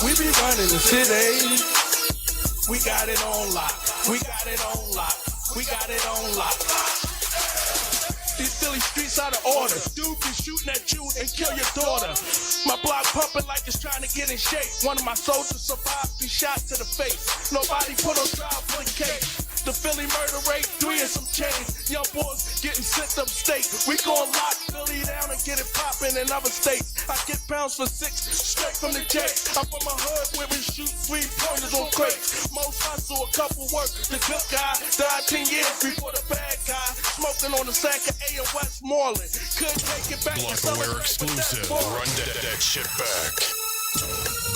We be running the city. We got it on lock. We got it on lock. We got it on lock. These Philly streets out of order. Dude be shooting at you and kill your daughter. My block pumping like it's trying to get in shape. One of my soldiers survived 3 shots to the face. Nobody put on trial for the case. The Philly murder rate, 3 and some change. Young boys getting sent upstate. We gon' lock Philly down and get it poppin' in other states. I get pounds for 6 straight from the J's. I'm from a hood where we shoot 3-pointers on crates. Most hustle, a couple work. The good guy died 10 years before the bad guy. Smoking on the sack of A in Westmoreland. Couldn't take it back. Block-aware exclusive. Run that shit back.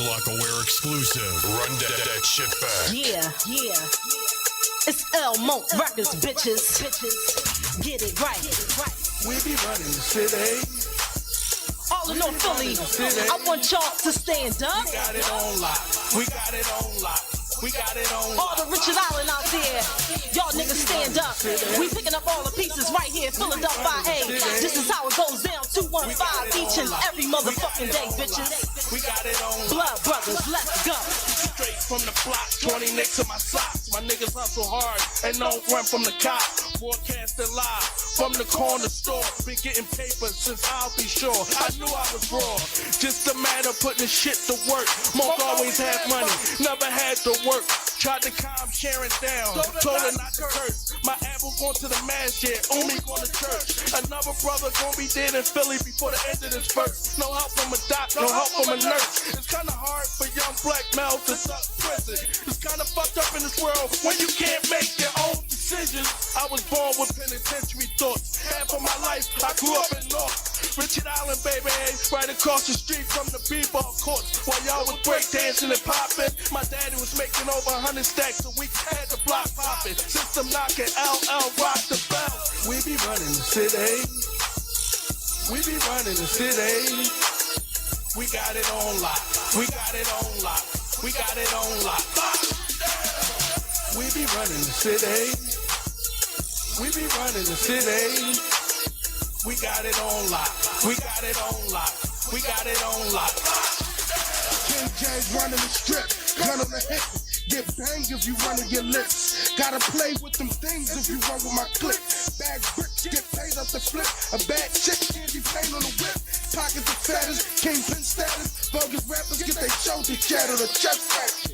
Block-aware exclusive. Run that shit back. Yeah. It's L Monk Records, bitches. Get it right. We be running the city. All in North Philly, I want y'all to stand up. We got it on lock. We got it on lock. We got it on lock. All the Richard Island out there, y'all niggas stand up. We picking up all the pieces right here, Philadelphia. This is how it goes down, 215 each and every motherfucking day, bitches. We got it on Blood Brothers, let's go. Straight from the block, 20 nicks in my socks. My niggas hustle hard and don't run from the cops. Broadcasting live from the corner store. Been getting paper since I'll be sure. I knew I was raw. Just a matter of putting shit to work. Monk always had money, never had to work. Tried to calm Sharon down, told her not to curse. My apple going to the mass, yeah, Umi going to church. Another brother gonna be dead in Philly before the end of this verse. No help from a doctor, no help from a nurse. It's kinda hard for young black males to suck prison. It's kinda fucked up in this world when you can't make your own decisions. I was born with penitentiary thoughts. Half of my life, I grew up in North Richard Island, baby, right across the street from the b-ball courts. While y'all was breakdancing and popping, my daddy was making over 100 stacks a week. Had the block popping, system knocking, LL rock the bell. We be running the city. We be running the city. We got it on lock. We got it on lock. We got it on lock. We be running the city. We be running the city. We got it on lock. We got it on lock. We got it on lock. King James running the strip, gun on the hip. Get banged if you running your lips. Gotta play with them things if you run with my clip. Bag bricks get paid up the flip. A bad chick candy paint on the whip. Pocket the fattest, kingpin status. Bogus rappers get their shoulders shattered. A chest fracture.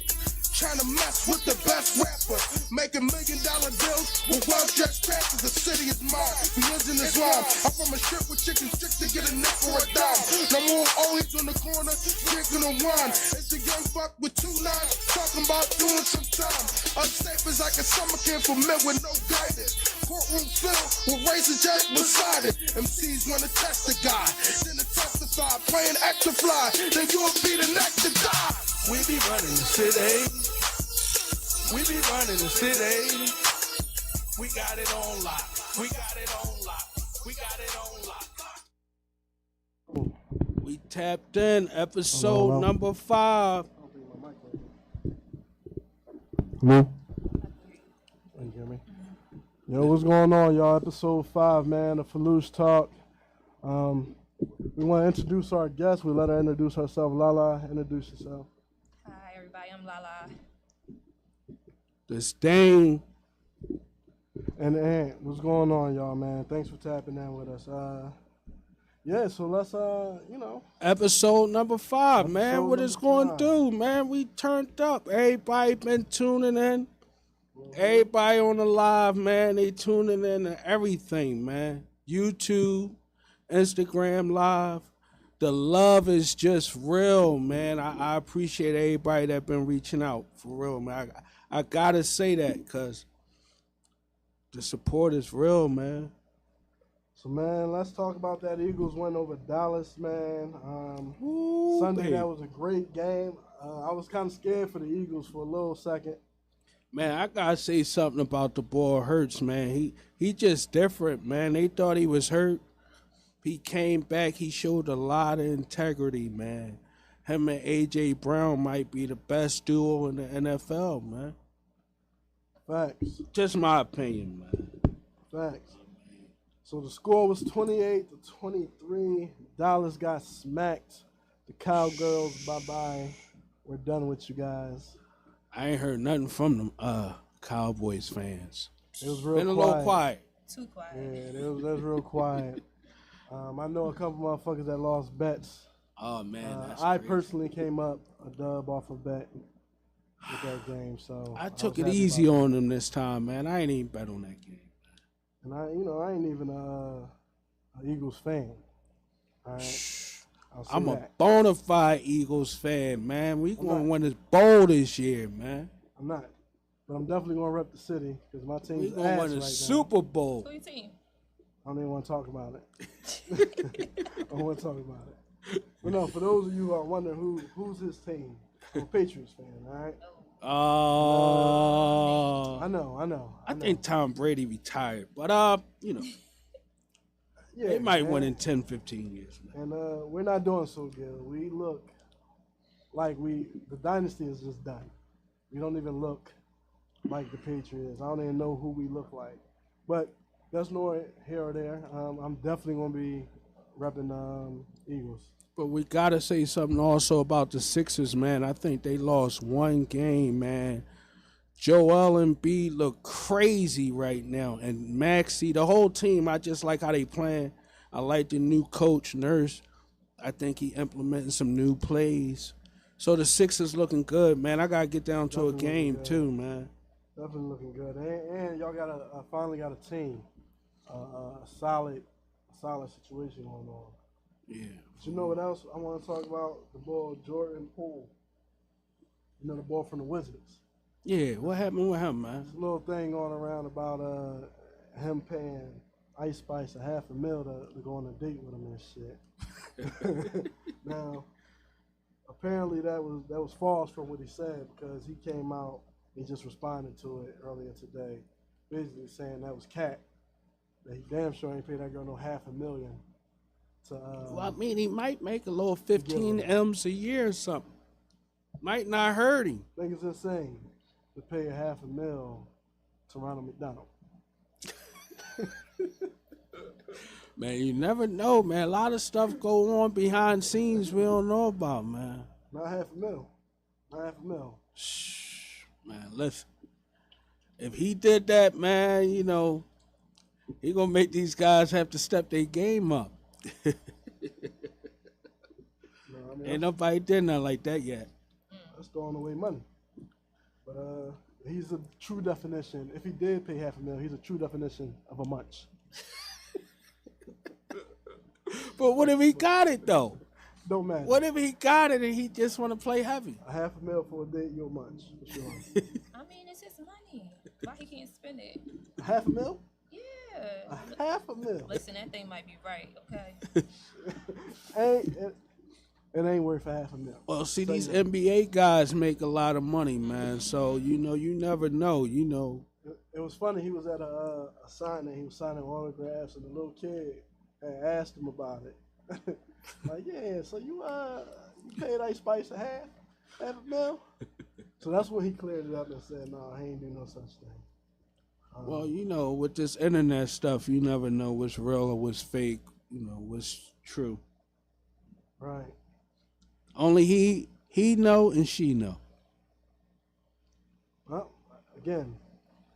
Trying to mess with the best rapper. Making $1 million deals with well-dressed rappers. The city is mine. Religion is wrong. I'm from a strip with chicken sticks to get a neck for a dime. No more always on the corner drinking a wine. It's a young fuck with 2 nines talking about doing some time. Unsafe as like a summer camp for men with no guidance. Courtroom filled with razor jack beside it. MCs wanna test the guy, then to testify, playing extra fly. Then you'll be the next to die. We be running the city. We be running the city. We got it on lock. We got it on lock. We got it on lock. We tapped in episode number 5. Hello? You hear me? Yo, what's going on, y'all? Episode 5, man, the Filoosh Talk. We want to introduce our guest. We let her introduce herself. Lala, introduce yourself. Hi, everybody. I'm Lala. The Stain. And Ant, what's going on, y'all, man? Thanks for tapping in with us. Yeah, so let's, Episode number 5, man. Episode What it's number going to 5. do, man? We turned up. Everybody been tuning in. Everybody on the live, man. They tuning in to everything, man. YouTube, Instagram live. The love is just real, man. I appreciate everybody that been reaching out, for real, man. I gotta say that, because the support is real, man. So, man, let's talk about that Eagles win over Dallas, man. Sunday, baby. that was a great game. I was kind of scared for the Eagles for a little second. Man, I gotta say something about the boy Hurts, man. He just different, man. They thought he was hurt. He came back. He showed a lot of integrity, man. Him and A.J. Brown might be the best duo in the NFL, man. Facts. Just my opinion, man. Facts. So the score was 28-23. Dallas got smacked. The Cowgirls, bye-bye. we're done with you guys. I ain't heard nothing from them Cowboys fans. It was real Been a little quiet. Too quiet. Yeah, it was real quiet. I know a couple motherfuckers that lost bets. Oh man, that's I crazy. personally came up a dub off a bet with that game, so I took was it happy easy about on them this time, man. I ain't even bet on that game. it. And I ain't even an Eagles fan. All right, I'll say I'm a that. bona fide Eagles fan, man. We gonna win this bowl this year, man. I'm not, but I'm definitely gonna rep the city because my team's We gonna ass win the right now. Super Bowl. Who your team? I don't even want to talk about it. I don't want to talk about it. But no, for those of you who are wondering who's his team, I'm a Patriots fan, all right? I know. I think Tom Brady retired, but yeah, they might man. win in 10, 15 years. Man. And we're not doing so good. We look like the dynasty is just done. We don't even look like the Patriots. I don't even know who we look like. But that's nor here or there. I'm definitely going to be repping Eagles. But we gotta say something also about the Sixers, man. I think they lost one game, man. Joel Embiid look crazy right now, and Maxey, the whole team. I just like how they playing. I like the new coach Nurse. I think he implementing some new plays. So the Sixers looking good, man. I gotta get down to a Definitely game good. too, man. Definitely looking good. And y'all finally got a team. A solid situation going on. Yeah. But you know what else I want to talk about? The boy Jordan Poole. You know, the boy from the Wizards. Yeah, what happened with him, man? There's a little thing going around about him paying Ice Spice $500,000 to go on a date with him and shit. Now, apparently that was false from what he said because he came out, he just responded to it earlier today, basically saying that was cat. That he damn sure ain't paid that girl no $500,000 to. Well, I mean, he might make a little 15 M's a year or something. Might not hurt him. I think it's insane to pay $500,000 to Ronald McDonald. Man, you never know, man. A lot of stuff go on behind scenes we don't know about, man. Not $500,000. Not $500,000. Shh, man, listen. If he did that, man, you know, he gonna make these guys have to step their game up. No, I mean, Ain't nobody did nothing like that yet. that's throwing away money. But he's a true definition. If he did pay $500,000, he's a true definition of a munch. But what if he got it though? Don't matter. What if he got it and he just want to play heavy? $500,000 for a date, you're a munch for sure. I mean, it's his money. Why he can't spend it? $500,000? Yeah. $500,000. Listen, that thing might be right, okay? It ain't worth $500,000. Well, see, these NBA guys make a lot of money, man. So you know, you never know. You know, It was funny. He was at a signing. He was signing autographs, and the little kid had asked him about it. Like, yeah, so you paid Ice Spice $500,000? So that's when he cleared it up and said, no, he ain't do no such thing. well, you know, with this internet stuff, you never know what's real or what's fake. You know, what's true. Right. Only he know and she know. Well, again,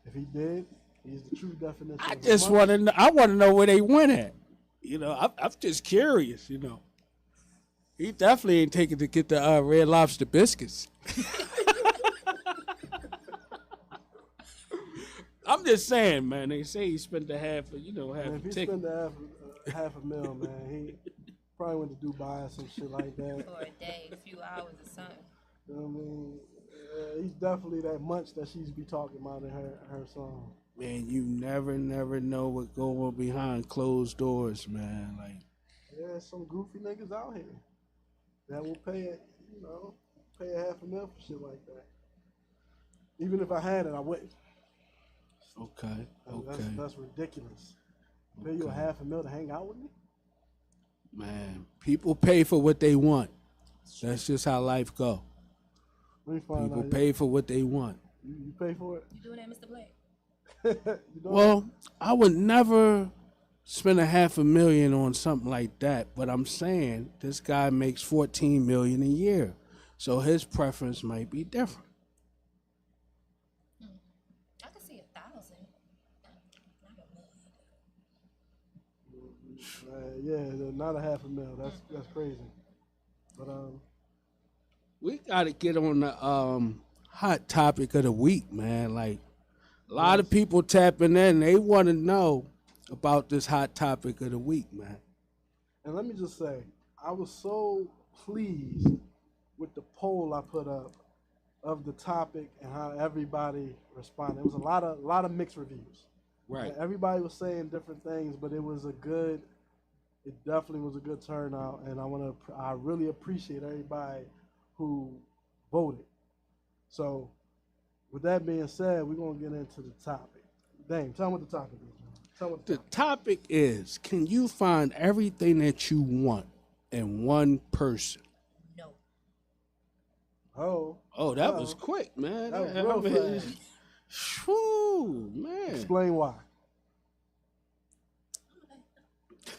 if he did, he's the true definition. I of a just munch. want to. I want to know where they went at. You know, I'm just curious. You know, he definitely ain't taking to get the Red Lobster biscuits. I'm just saying, man. They say he spent half Man, a if he ticket. spent $500,000, man, he probably went to Dubai or some shit like that. For a day, a few hours or something. You know what I mean? He's definitely that munch that she's be talking about in her song. Man, you never know what go on behind closed doors, man. Like, Yeah, some goofy niggas out here that will pay $500,000 for shit like that. Even if I had it, I wouldn't. okay. That's ridiculous. Pay you $500,000 to hang out with me? Man, people pay for what they want. That's just how life go. Let me find People out. pay for what they want. You pay for it? You doing that, Mr. Blake? You don't? Well, I would never spend $500,000 on something like that, but I'm saying this guy makes $14 million a year. So his preference might be different. I could see 1,000. Not a million. Yeah, not a $500,000. That's crazy. But We got to get on the hot topic of the week, man. Like, a lot of people tapping in. They want to know about this hot topic of the week, man. and let me just say, I was so pleased with the poll I put up of the topic and how everybody responded. It was a lot of mixed reviews. Right. Everybody was saying different things, but it definitely was a good turnout, and I really appreciate everybody who voted. So, with that being said, we're gonna get into the topic. Dame, tell them what the topic is, man. Tell them what The topic is, can you find everything that you want in one person? No. Oh, that was quick, man. That was real fast. Whew, man. Explain why.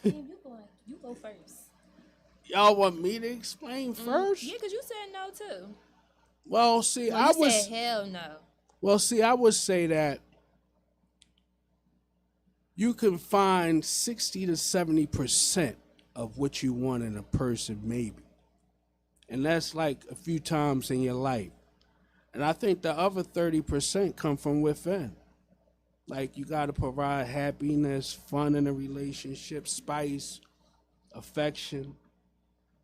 Damn, you go first. Y'all want me to explain first? Yeah, because you said no too. Well, see, No, I you was. said hell no. Well, see, I would say that you can find 60 to 70% of what you want in a person, maybe. And that's like a few times in your life. And I think the other 30% come from within. Like, you got to provide happiness, fun in a relationship, spice, affection.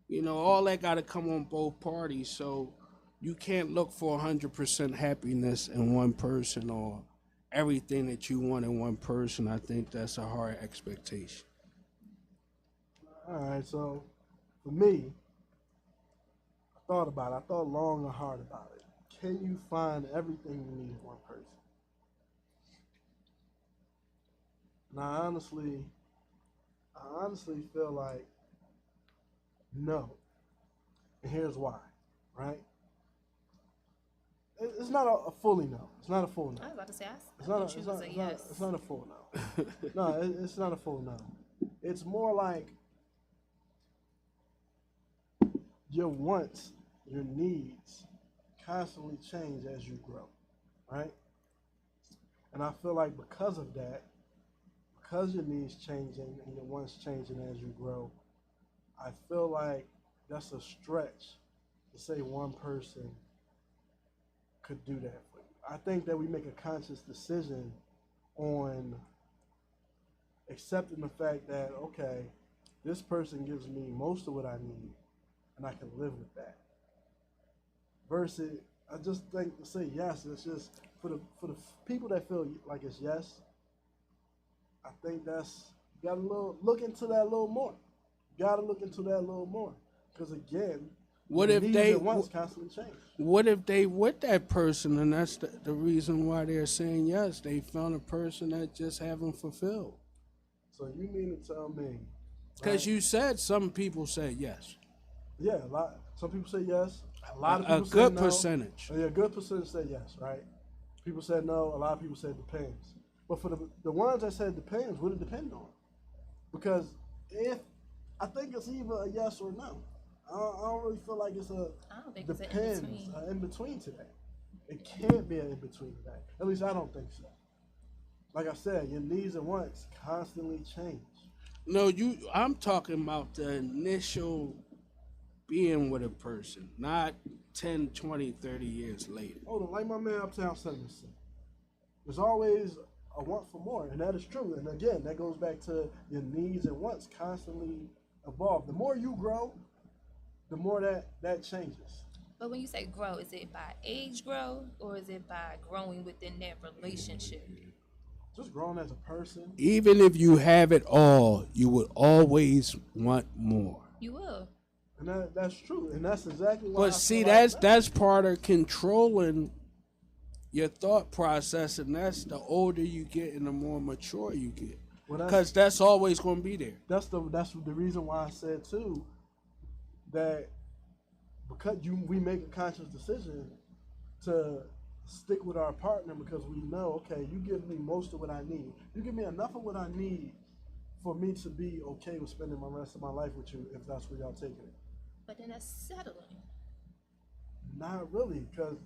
You know, all that got to come on both parties. So you can't look for 100% happiness in one person or everything that you want in one person. I think that's a hard expectation. All right, so for me, I thought about it. I thought long and hard about it. Can you find everything you need in one person? And I honestly feel like no. And here's why, right? It's not a fully no. It's not a full no. I was about to say, It's not a full no. No, it's not a full no. It's more like your wants, your needs constantly change as you grow, right? And I feel like because of that, because your needs changing and your wants changing as you grow, I feel like that's a stretch to say one person could do that for you. I think that we make a conscious decision on accepting the fact that, okay, this person gives me most of what I need and I can live with that. Versus, I just think to say yes, it's just for the people that feel like it's yes, I think that's, you gotta look into that a little more. You gotta look into that a little more. Because again, What the if needs they and wants constantly change. What if they with that person and that's the reason why they're saying yes? They found a person that just haven't fulfilled. So you mean to tell me? Because you said some people say yes. Yeah, a lot. Some people say yes. A lot of A people say good no. percentage. Yeah, a good percentage say yes, right? People said no. A lot of people said depends. But for the ones that said depends, what it depend on? Because I think it's either a yes or no. I don't really feel like it's a I don't think depends, it's an in-between. in between today. It can't be an in between today. At least I don't think so. Like I said, your needs and wants constantly change. No, I'm talking about the initial being with a person, not 10, 20, 30 years later. Hold on, like my man Uptown Cinnamon said, there's always a want for more, and that is true. And again, that goes back to your needs and wants constantly evolve. The more you grow, the more that changes. But when you say grow, is it by age grow or is it by growing within that relationship? Just growing as a person. Even if you have it all, you would always want more. You will. And that's true. And that's exactly why. But see, that's part of controlling your thought process, and that's the older you get and the more mature you get. Because that's always going to be there. That's the reason why I said too that because we make a conscious decision to stick with our partner because we know, okay, you give me most of what I need. You give me enough of what I need for me to be okay with spending the rest of my life with you if that's where y'all taking it. But then that's settling. Not really, because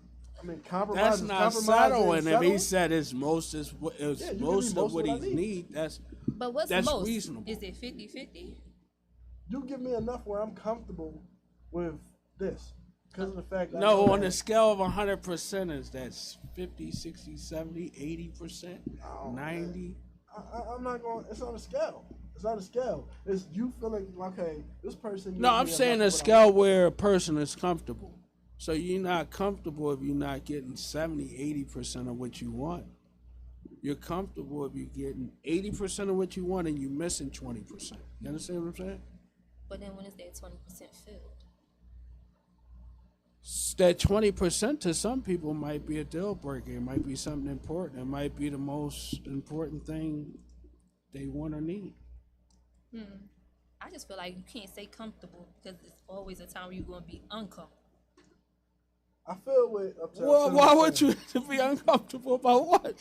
I mean, compromise. That's is not compromise settling. ain't If he settle. said it's most is Yeah, you most give me of what most he of what I need, But what's that's most? reasonable. Is it 50-50? You give me enough where I'm comfortable with this, because of the fact that I No, know on that- the scale of 100%, is that's 50, 60, 70, 80%, Oh, 90. I'm not going. It's on a scale. It's not a scale. It's you feeling okay. This person. No, gives I'm me saying a enough of what scale where a person is comfortable. So you're not comfortable if you're not getting 70, 80% of what you want. You're comfortable if you're getting 80% of what you want and you're missing 20%. You understand what I'm saying? But then when is that 20% filled? That 20% to some people might be a deal breaker. It might be something important. It might be the most important thing they want or need. I just feel like you can't say comfortable because it's always a time where you're going to be uncomfortable. I feel with up to Well, why would 70%. you be uncomfortable about what?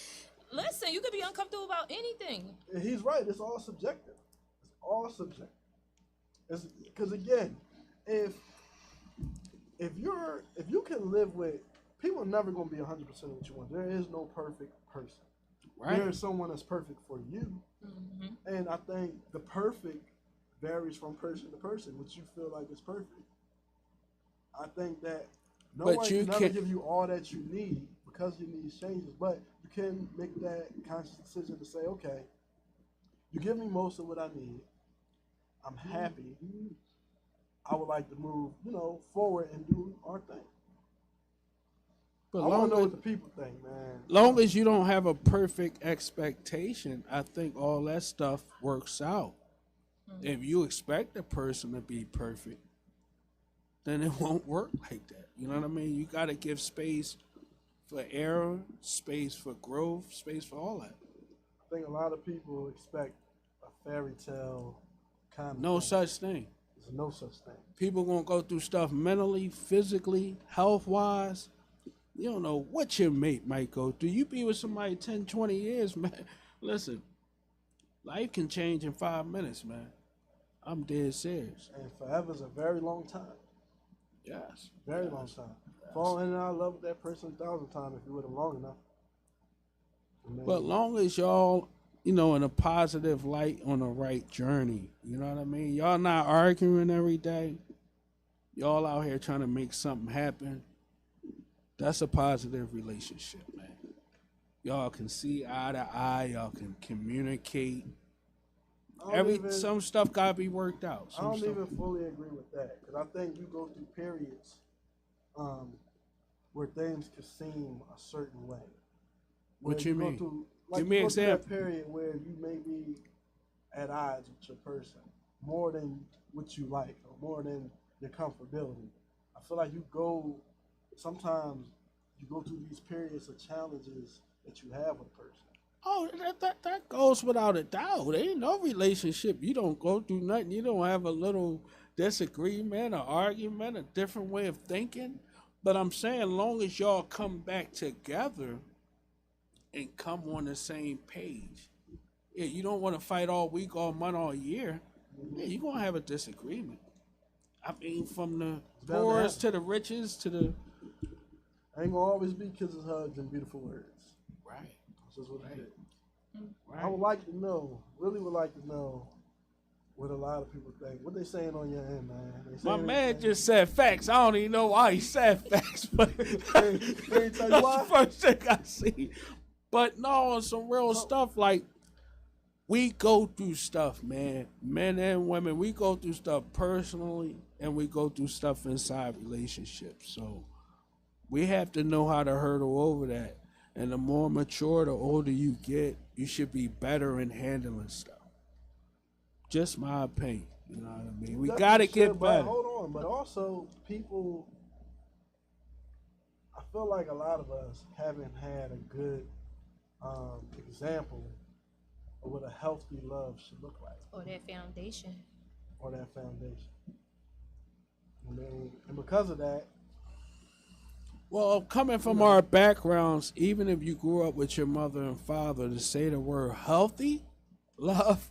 Listen, you could be uncomfortable about anything. He's right. It's all subjective. It's all subjective. It's because again, if you can live with people, are never going to be 100% what you want. There is no perfect person. Right. There is someone that's perfect for you, and I think the perfect varies from person to person. What you feel like is perfect. I think that no But one you can never can't- give you all that you need because your needs changes. But you can make that conscious decision to say, okay, you give me most of what I need. I'm happy. I would like to move, forward and do our thing. But I want long to know as, what the people think, man. long as you don't have a perfect expectation, I think all that stuff works out. If you expect a person to be perfect, then it won't work like that. You know what I mean? You got to give space for error, space for growth, space for all that. I think a lot of people expect a fairy tale kind of No thing. such thing. There's no such thing. People going to go through stuff mentally, physically, health-wise. You don't know what your mate might go through. You be with somebody 10, 20 years, man. Listen, life can change in 5 minutes, man. I'm dead serious. And forever's a very long time. Yes. Very long time. Fall in and out of love with that person 1,000 times if you with them long enough. And then- But long as y'all, in a positive light on the right journey, you know what I mean? Y'all not arguing every day. Y'all out here trying to make something happen. That's a positive relationship, man. Y'all can see eye to eye. Y'all can communicate. I don't even- Some stuff gotta be worked out. I don't Some even stuff. fully agree with that because I think you go through periods where things can seem a certain way. What Where you go mean? through- Give me you an go through that example. period where you may be at odds with your person more than what you like or more than your comfortability. I feel like sometimes you go through these periods of challenges that you have with a person. Oh, that goes without a doubt. There ain't no relationship. You don't go through nothing. You don't have a little disagreement or argument, a different way of thinking. But I'm saying, long as y'all come back together and come on the same page. Yeah, you don't want to fight all week, all month, all year. Yeah, you're going to have a disagreement. I mean, from the bound to poorest happen. to the richest to the... Ain't gonna always be kisses, hugs, and beautiful words. Right. That's just what it is. I Right. would like to know, really would like to know what a lot of people think. What they saying on your end, man? They My saying man anything? just said facts. I don't even know why he said facts, but They ain't tell you why? that's the first thing I see. But no, on some real stuff, like we go through stuff, man. Men and women, we go through stuff personally, and we go through stuff inside relationships. So we have to know how to hurdle over that. And the more mature, the older you get, you should be better in handling stuff. Just my opinion. You know what I mean? We Definitely got to should, get but better. hold on, but also people, I feel like a lot of us haven't had a good example of what a healthy love should look like, Or that foundation. or that foundation. I mean, and because of that, Well, coming from our backgrounds, even if you grew up with your mother and father, to say the word healthy love,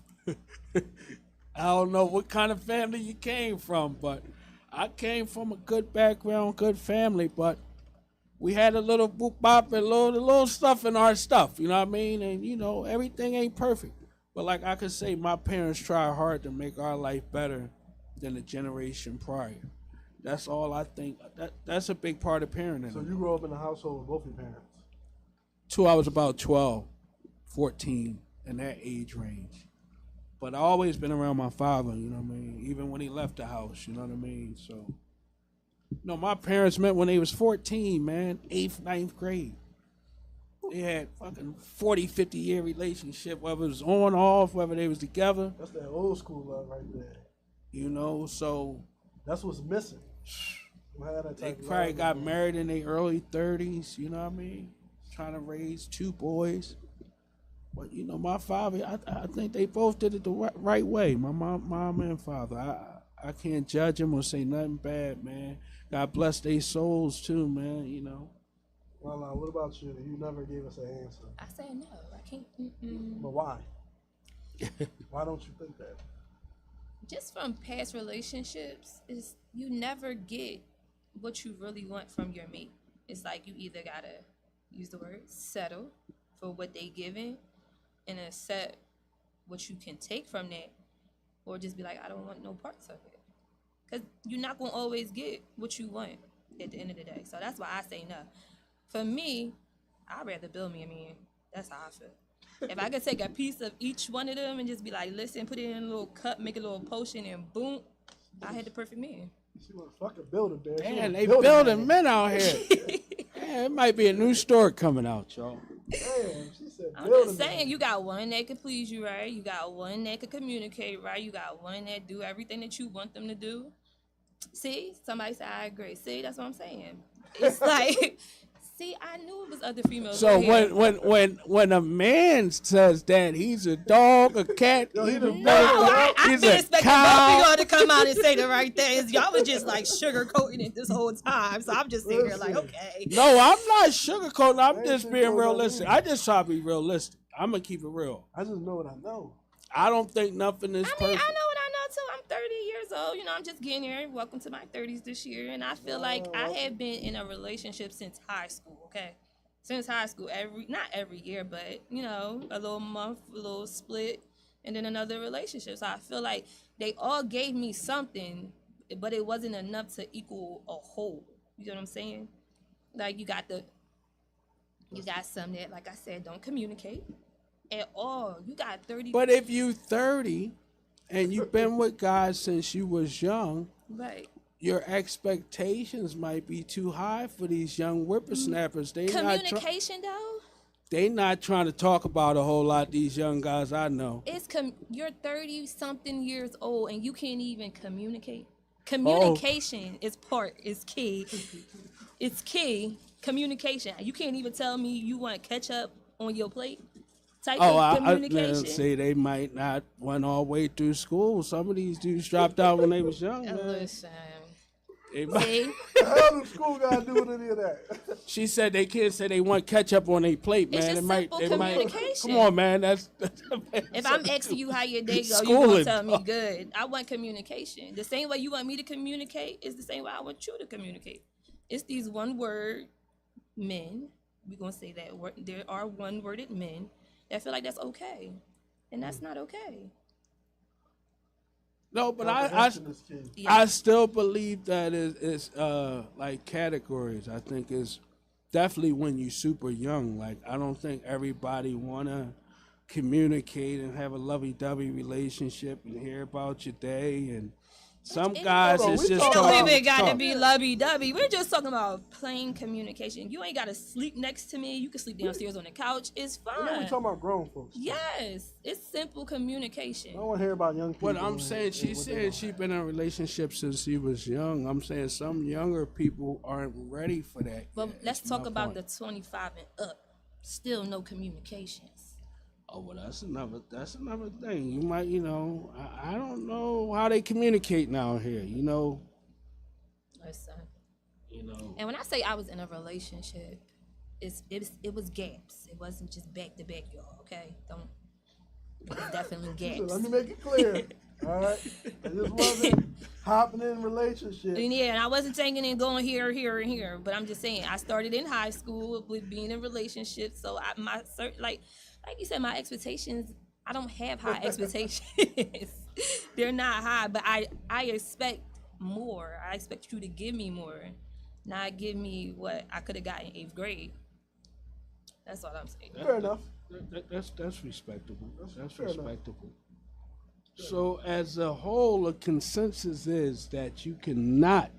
I don't know what kind of family you came from, but I came from a good background, good family, but we had a little boop bop and little stuff in our stuff, you know what I mean? And, you know, everything ain't perfect. But like I could say, my parents try hard to make our life better than the generation prior. That's all I think. That's a big part of parenting. So you grew up in a household with both your parents? Till I was about 12, 14, in that age range. But I always been around my father, you know what I mean? Even when he left the house, you know what I mean? So, no, my parents met when they was 14, man, 8th, 9th grade. They had fucking 40, 50-year relationship, whether it was on, off, whether they was together. That's that old school love right there. You know, so. That's what's missing. They probably got married in their early 30s, you know what I mean? Trying to raise 2 boys. But, you know, my father, I think they both did it the right way, my mom and father. I can't judge them or say nothing bad, man. God bless their souls, too, man, you know. Well, what about you? You never gave us an answer. I said no. I can't. But why? Why don't you think that? Just from past relationships, is you never get what you really want from your mate. It's like you either gotta use the word settle for what they giving and accept what you can take from that, or just be like, I don't want no parts of it. Because you're not gonna always get what you want at the end of the day. So that's why I say no. For me, I'd rather build me a man. That's how I feel. If I could take a piece of each one of them and just be like, listen, put it in a little cup, make a little potion, and boom, I had the perfect man. She want to fucking build a man. Man, they building men out here. Man, it might be a new story coming out, y'all. Damn, she said I'm just saying, you got one that could please you right. You got one that could communicate right. You got one that do everything that you want them to do. See, somebody said I agree. See, that's what I'm saying. It's like... See, I knew it was other females. So when a man says that he's a dog, a cat, I didn't expect both of y'all to come out and say the right things. Y'all was just like sugarcoating it this whole time. So I'm just sitting here like, okay. No, I'm not sugarcoating. I'm just being realistic. I just try to be realistic. I'm gonna keep it real. I just know what I know. I don't think nothing is perfect. I know what I know too. I'm 30 years old. You know, I'm just getting here. Welcome to my 30s this year. And I feel like I have been in a relationship since high school, okay? Since high school. Not every year, but, you know, a little month, a little split, and then another relationship. So I feel like they all gave me something, but it wasn't enough to equal a whole. You know what I'm saying? Like, you got some that, like I said, don't communicate at all. You got 30. But if you 30 and you've been with guys since you was young, right, your expectations might be too high for these young whippersnappers. Communication though? They not trying to talk about a whole lot, these young guys I know. You're 30 something years old and you can't even communicate. Communication is key. It's key. Communication. You can't even tell me you want ketchup on your plate. I say they might not went all the way through school. Some of these dudes dropped out when they was young. Man. Listen. See? What the hell do school guys do with any of that? She said they can't say they want ketchup on their plate, man. It's just simple communication. Come on, man. That's if I'm asking you how your day go, you gonna tell me good. I want communication. The same way you want me to communicate is the same way I want you to communicate. It's these one-word men. We're gonna say that word. There are one-worded men. I feel like that's okay, and that's not okay. No, but I still believe that it's like categories. I think it's definitely when you super young. Like I don't think everybody wanna communicate and have a lovey-dovey relationship and hear about your day and. Some guys, it's just don't even got to be lovey-dovey. We're just talking about plain communication. You ain't got to sleep next to me. You can sleep downstairs on the couch. It's fine. You know we talking about grown folks. Yes, it's simple communication. I don't want to hear about young people. But I'm saying she said she been in a relationship since she was young. I'm saying some younger people aren't ready for that. But let's talk about the 25 and up. Still no communications. Oh, well, that's another thing. You might, I don't know how they communicate now here, Listen. And when I say I was in a relationship, it was gaps. It wasn't just back to back, y'all, okay? It was definitely gaps. Let me make it clear. All right, I just wasn't hopping in relationships. Yeah, and I wasn't taking and going here, here, and here. But I'm just saying, I started in high school with being in relationships. So like you said, my expectations. I don't have high expectations. They're not high, but I expect more. I expect you to give me more, not give me what I could have got in 8th grade. That's all I'm saying. Fair enough. That's respectable. That's fair respectable. So as a whole, a consensus is that you cannot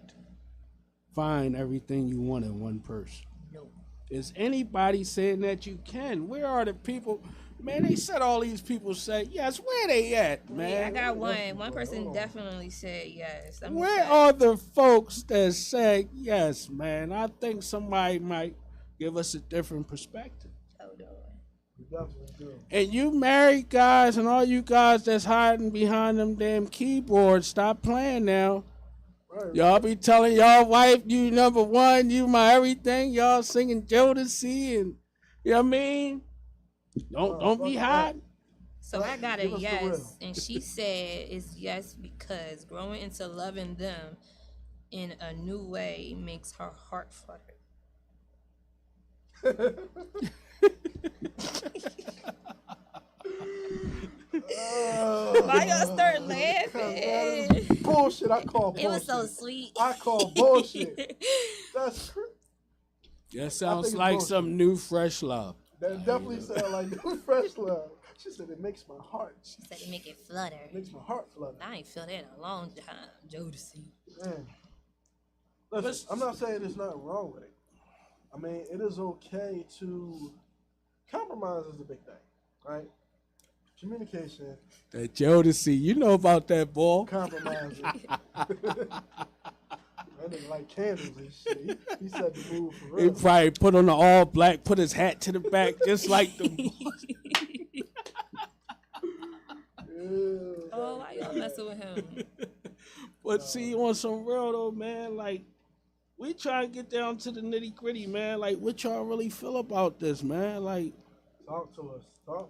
find everything you want in one person. No. Is anybody saying that you can? Where are the people? Man, they said all these people say yes. Where they at, man? Yeah, I got one. One person definitely said yes. Where are the folks that say yes, man? I think somebody might give us a different perspective. Hold on. Definitely do. And you married guys and all you guys that's hiding behind them damn keyboards, stop playing now. Right. Y'all be telling y'all wife, you number one, you my everything. Y'all singing Jodeci and, you know what I mean? Don't be hiding. So I got a Give us the yes, real. and she said it's yes because growing into loving them in a new way makes her heart flutter. Why y'all start laughing? Bullshit. I call bullshit. It was so sweet. I call bullshit. That's crazy. That sounds it's like bullshit. some new fresh love. That definitely sounds like fresh love. She said it makes my heart. She said it make it flutter. It makes my heart flutter. I ain't feel that in a long time, Jodeci. Man. Listen, I'm not saying there's nothing wrong with it. I mean, it is okay to compromise is a big thing, right? Communication, That Jodeci, you know about that ball. compromising. That nigga like candles and shit. He said the move for He real. probably put on the all black, put his hat to the back, just like the. Yeah. Oh, why y'all messing with him? But see, on some real though, man, like we try to get down to the nitty gritty, man. Like, what y'all really feel about this, man? Like, Talk to us, man.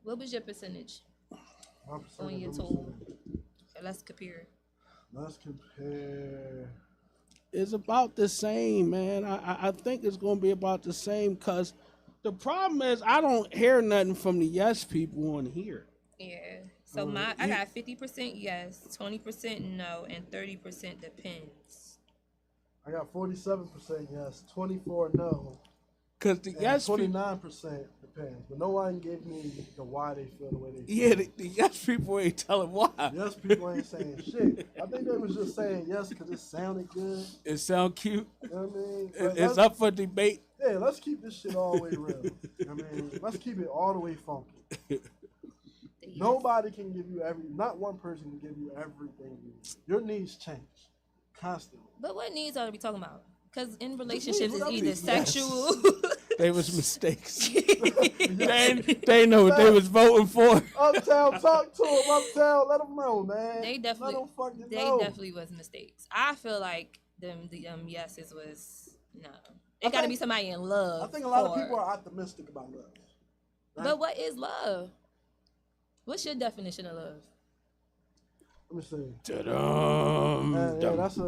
What was your percentage My percentage on your of total? percentage. Okay, let's compare. Let's compare. it's about the same, man. I think it's gonna be about the same, cause the problem is I don't hear nothing from the yes people on here. Yeah. So I got 50% yes, 20% no, and 30% depends. I got 47% yes, 24 no, Cause the and yes people, 29% depends. But no one gave me the why they feel the way they feel. yeah, the yes people ain't telling why. Yes, people ain't saying shit. I think they was just saying yes because it sounded good. It sound cute. You know what I mean? But It's let's- up for debate. Yeah, let's keep this shit all the way real. I mean, let's keep it all the way funky. Nobody can give you not one person can give you everything you need. Your needs change constantly. But what needs are we talking about? Because in relationships, it's whatever either you- sexual. They was mistakes. they know what they was voting for. Uptown, talk to them. Uptown, let them know, man. They definitely, let them fucking they know. definitely was mistakes. I feel like the yeses was no. I It got to think- be somebody in love. I think a lot of hard. people are optimistic about love. Right? But what is love? What's your definition of love? Let me see. Ta-dum, Man, yeah, dum. that's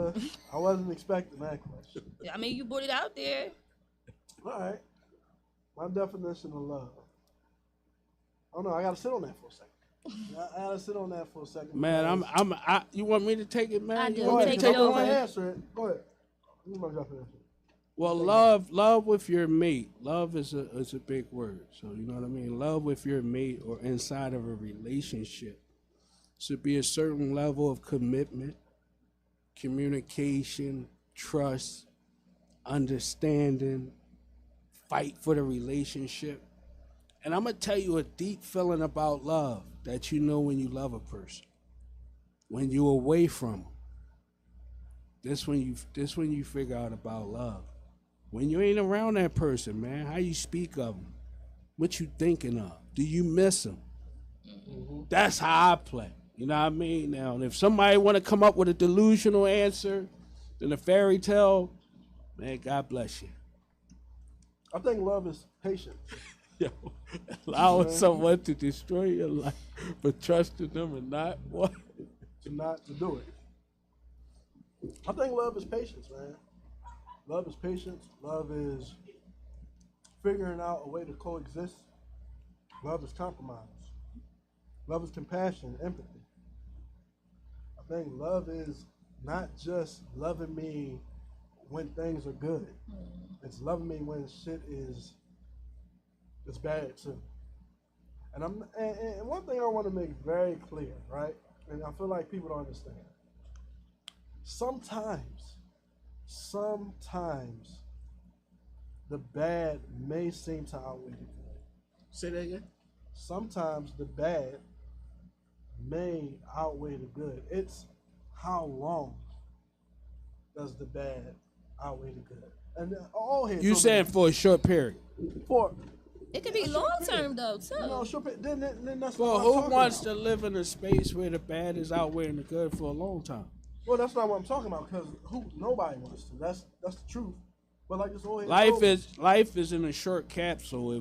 I wasn't expecting that question. I mean, you put it out there. All right. My definition of love. Oh no, I gotta sit on that for a second. I gotta sit on that for a second. Man, because- you want me to take it, man? I You do. want me to Take take it it, over. I'm gonna man? answer it. Go ahead. Give me my definition. Well, love with your mate. Love is a big word. So you know what I mean? Love with your mate or inside of a relationship should be a certain level of commitment, communication, trust, understanding, fight for the relationship. And I'm gonna tell you a deep feeling about love that you know when you love a person. When you're away from them. This when you figure out about love. When you ain't around that person, man, how you speak of them, what you thinking of, do you miss them? That's how I play. You know what I mean? Now, if somebody want to come up with a delusional answer, then a fairy tale, man, God bless you. I think love is patience. Yo, allowing someone to destroy your life, but trusting them and not what? To do it. I think love is patience, man. Love is patience. Love is figuring out a way to coexist. Love is compromise. Love is compassion, empathy. I think love is not just loving me when things are good. It's loving me when shit is bad too. And and one thing I want to make very clear, right? And I feel like people don't understand. Sometimes the bad may seem to outweigh the good. Say that again. Sometimes the bad may outweigh the good. It's how long does the bad outweigh the good? And all here. You saying for a short period? For It could be long term though too. you know, short period. Then that's Well, what I'm who talking wants about. to live in a space where the bad is outweighing the good for a long time? Well, that's not what I'm talking about because nobody wants to. That's the truth. But like this whole Life is in a short capsule.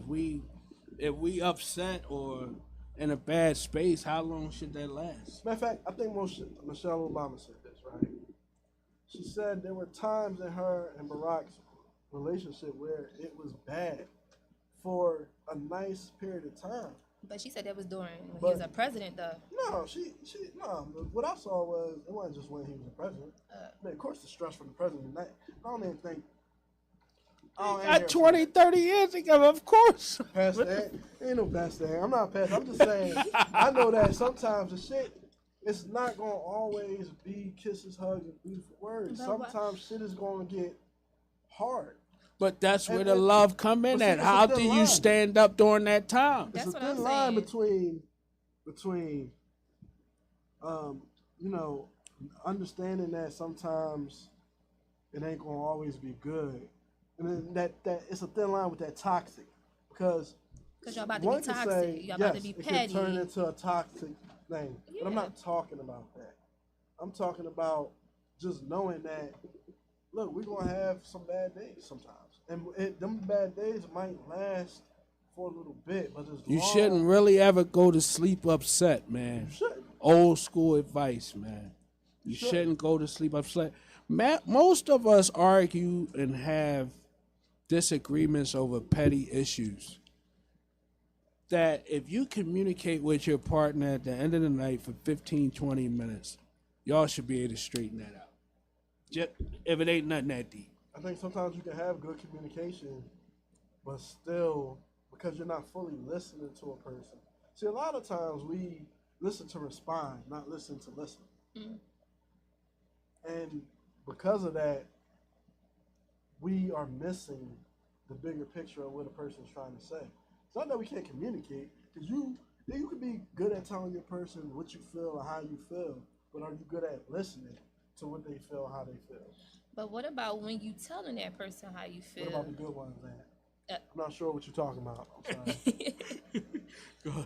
If we upset or in a bad space, how long should that last? Matter of fact, I think Michelle Obama said this, right? She said there were times in her and Barack's relationship where it was bad for a nice period of time. But she said that was during when But- he was a president though. No, no. What I saw was it wasn't just when he was a president. I mean, of course, the stress from the president. I don't even think. Got 20, 30 years together, of course. Past that, ain't no past that. I'm not past. I'm just saying. I know that sometimes the shit, it's not gonna always be kisses, hugs, and beautiful words. But what- Sometimes shit is gonna get hard. But that's where And- the and- love come in but see, at. it's a How thin do you line. stand up during that time? That's It's a what I'm thin line saying. between, you know, understanding that sometimes it ain't gonna always be good, and then that it's a thin line with that toxic, because Because y'all about to one be can toxic. say, Y'all about to yes, be it petty. can turn into a toxic thing, but I'm Yeah. not talking about that. I'm talking about just knowing that. Look, we're gonna have some bad days sometimes, and them bad days might last for a little bit, but it's You long. shouldn't really ever go to sleep upset, man. You shouldn't. Old school advice, man. You shouldn't go to sleep upset. Most of us argue and have disagreements over petty issues. That if you communicate with your partner at the end of the night for 15, 20 minutes, y'all should be able to straighten that out. Just, if it ain't nothing that deep. I think sometimes you can have good communication, but still, because you're not fully listening to a person. See, a lot of times we listen to respond, not listen to listen. And because of that, we are missing the bigger picture of what a person's trying to say. It's not that we can't communicate, because you could be good at telling your person what you feel and how you feel, but are you good at listening to what they feel, how they feel? But what about when you telling that person how you What about the feel? good ones, man? Uh, I'm not sure what you're talking about. I'm sorry. Go ahead.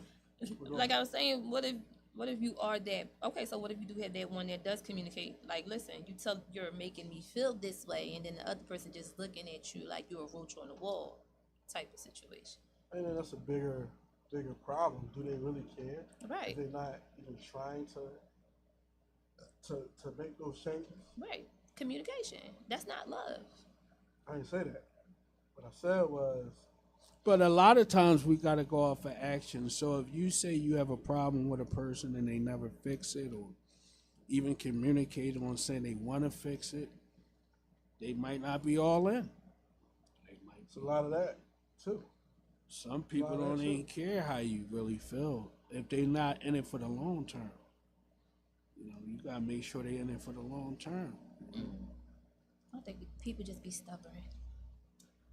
Like I was saying, what if you are that? Okay, so what if you do have that one that does communicate? Like, listen, you're making me feel this way, and then the other person just looking at you like you're a roach on the wall, type of situation. And then that's a bigger problem. Do they really care? Right. If they're not even trying to make those changes? Right. Communication. That's not love. I didn't say that. What I said was, But a lot of times we got to go off of action. So if you say you have a problem with a person and they never fix it or even communicate on saying they want to fix it, they might not be all in. it's a lot of that too. Some people Well, don't that's even care how you really feel if they're not in it for the long term. You know, you got to make sure they're in it for the long term. I think people just be stubborn.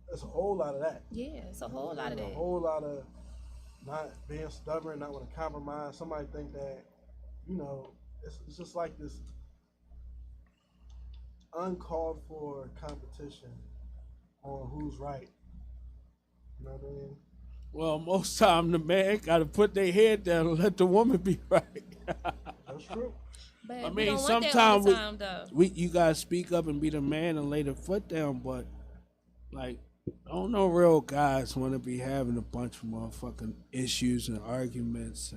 There's a whole lot of that. Yeah, it's a whole lot of A that. whole lot of not being stubborn, not want to compromise. Somebody think that, it's just like this uncalled for competition on who's right. You know what I mean? Well, most time the man got to put their head down and let the woman be right. That's true. But I we mean, don't want that all sometimes the time, though. you gotta speak up and be the man and lay the foot down. But like Don't no real guys want to be having a bunch of motherfucking issues and arguments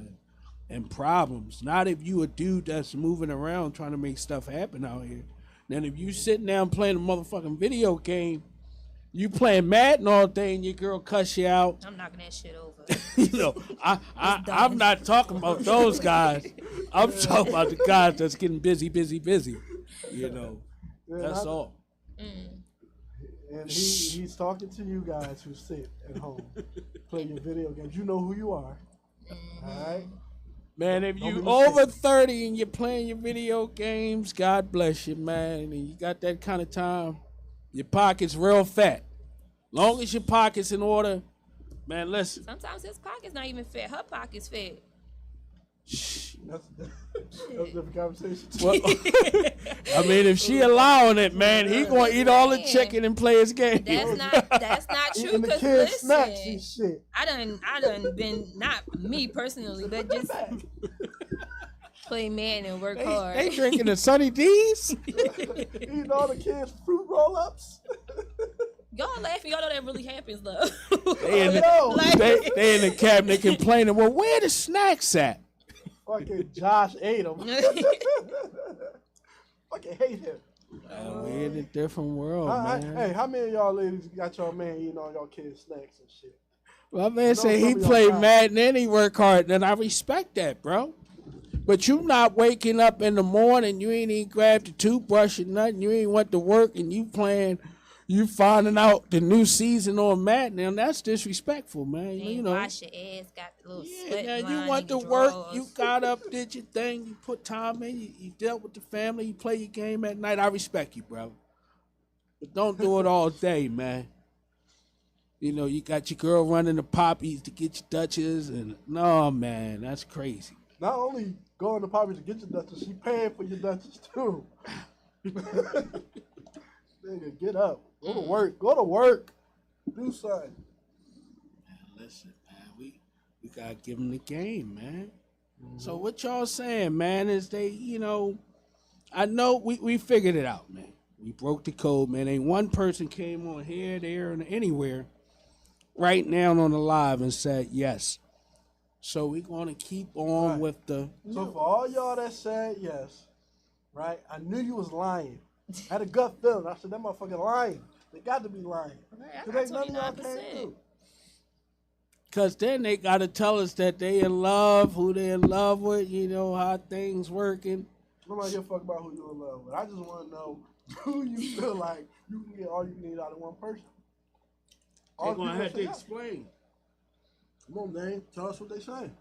and problems. Not if you a dude that's moving around trying to make stuff happen out here. Then if you sitting down playing a motherfucking video game, you playing Madden all day and your girl cuss you out. I'm knocking that shit over. I'm not talking about those guys. I'm talking about the guys that's getting busy. That's all. And he's talking to you guys who sit at home, play your video games. You know who you are. All right? Man, if you over 30 and you're playing your video games, God bless you, man. And you got that kind of time, your pocket's real fat. Long as your pocket's in order, man, listen. Sometimes his pocket's not even fat. Her pocket's fat. That's a different conversation. Well, I mean, if she allowing it, man, he gonna eat all the chicken and play his game. That's not true. Eating the Cause kids' listen, snacks and shit. I done been, not me personally, but just play man and work hard. They drinking the Sunny D's. Eating all the kids' fruit roll-ups. Y'all laughing, y'all know that really happens though. They in the cabinet complaining. Well, where the snacks at? Fucking Josh ate them. Fucking hate him. We're in a different world, man. Hey, how many of y'all ladies got y'all man eating all y'all kids' snacks and shit? My man say he play Madden and he work hard, and I respect that, bro. But you not waking up in the morning, you ain't even grabbed the toothbrush or nothing, you ain't went to work, and you finding out the new season on Madden, and that's disrespectful, man. You wash your ass, got the little sweat now line you went to in your work, drawers. you got up, did your thing, you put time in, you dealt with the family, you play your game at night. I respect you, bro. But don't do it all day, man. You got your girl running the poppies to get your Dutchess, and no, man, that's crazy. Not only going to Poppies to get your Dutchess, she paying for your Dutchess too. Nigga, get up. Go to work. Do something. Man, listen, man, we gotta give them the game, man. So what y'all saying, man, is I know we figured it out, man. We broke the code, man. Ain't one person came on here, there, and anywhere right now on the live and said yes. So we're gonna keep on with the. So for all y'all that said yes, right? I knew you was lying. I had a gut feeling. I said that motherfucker lying. They got to be lying. I got 29%. Cause then they gotta tell us that they in love, who they in love with, how things working. Nobody give a fuck about who you in love with. I just want to know who you feel like you can get all you need out of one person. They're gonna have to explain. Come on, man. Tell us what they say.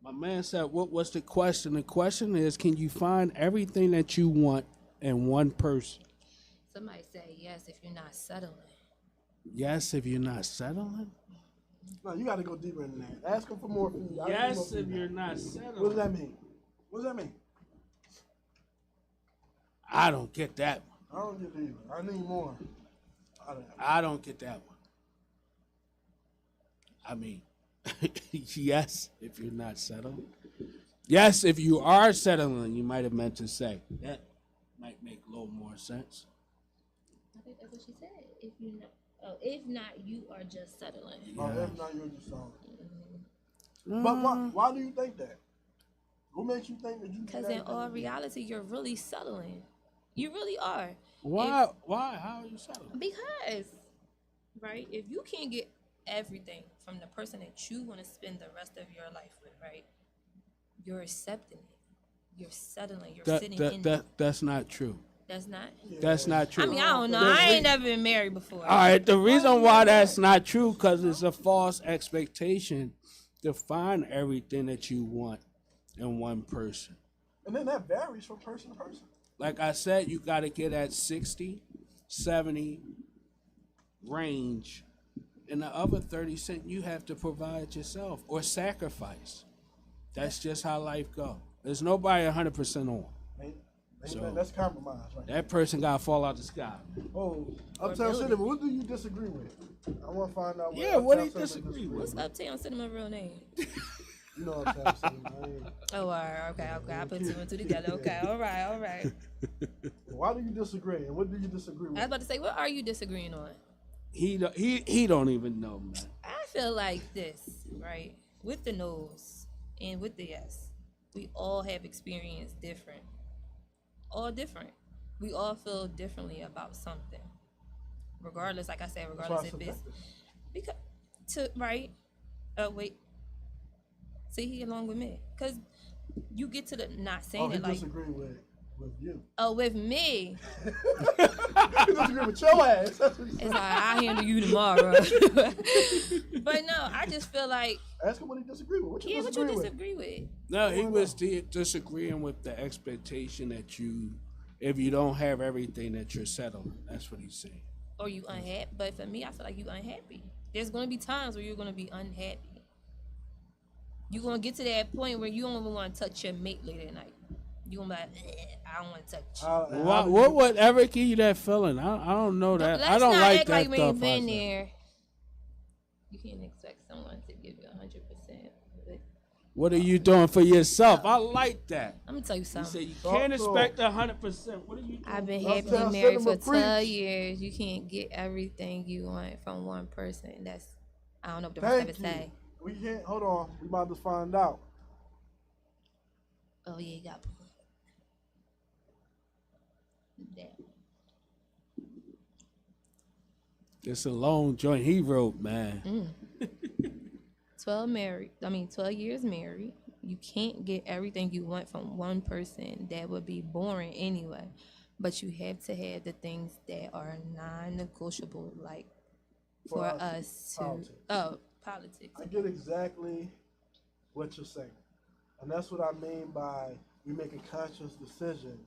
My man said, what's the question? The question is, can you find everything that you want in one person? Somebody say yes if you're not settling. Yes, if you're not settling? No, you got to go deeper than that. Ask them for more food. Yes, if you're not settling. What does that mean? What does that mean? I don't get that one. I don't get it either. I need more. I don't get that one. I mean, yes, if you're not settling. Yes, if you are settling, you might have meant to say. That might make a little more sense. I think that's what she said. If not, you are just settling. Yeah. Oh, if not, you're just settling. But why do you think that? What makes you think that you? Because in all reality, you're really settling. You really are. Why? How are you settling? Because, right, if you can't get everything from the person that you want to spend the rest of your life with, right, you're accepting it. You're settling. You're sitting in it. That's not true. That's not? That's not true. I mean, I don't know. I ain't never been married before. All right, the reason why that's not true because it's a false expectation to find everything that you want in one person. And then that varies from person to person. Like I said, you got to get at 60, 70 range. And the other 30% you have to provide yourself or sacrifice. That's just how life goes. There's nobody 100% on. So that's compromise, right? That person got to fall out the sky. Oh, Uptown Cinema, what do you disagree with? I want to find out. What do you disagree with? What's Uptown Cinema real name? You know Uptown Cinema. Oh, all right, okay. I put two and two together. Okay, all right. Why do you disagree? And what do you disagree with? I was about to say, what are you disagreeing on? he don't even know, man. I feel like this, right? With the no's and with the yes, we all have experienced different. All different. We all feel differently about something. Regardless, like I said, regardless if it's right. Wait. See, he along with me. Cause you get to the not saying it like disagree with you. Oh, with me. He disagree with your ass. It's like I'll handle you tomorrow. But no, I just feel like ask him what he disagree with. What you what you disagree with? No, he was disagreeing with the expectation that if you don't have everything, that you're settling. That's what he's saying. Or you unhappy. But for me, I feel like you unhappy. There's going to be times where you're going to be unhappy. You're going to get to that point where you don't even want to touch your mate late at night. You're going to be like, I don't want to touch you. What would ever give you that feeling? I don't know that. I don't like that act like we ain't stuff. been there. You can't expect someone to give you 100%. What are you doing for yourself? I like that. I'm going to tell you You something. say you can't expect 100%. What are you doing? I've been happily married for 12 years. You can't get everything you want from one person. I don't know what the rest of it say. We can't, hold on. We about to find out. Oh, yeah, you got that. It's a long joint he wrote, man. 12 years married. You can't get everything you want from one person. That would be boring anyway. But you have to have the things that are non-negotiable, like for us to politics. I get exactly what you're saying. And that's what I mean by we make a conscious decision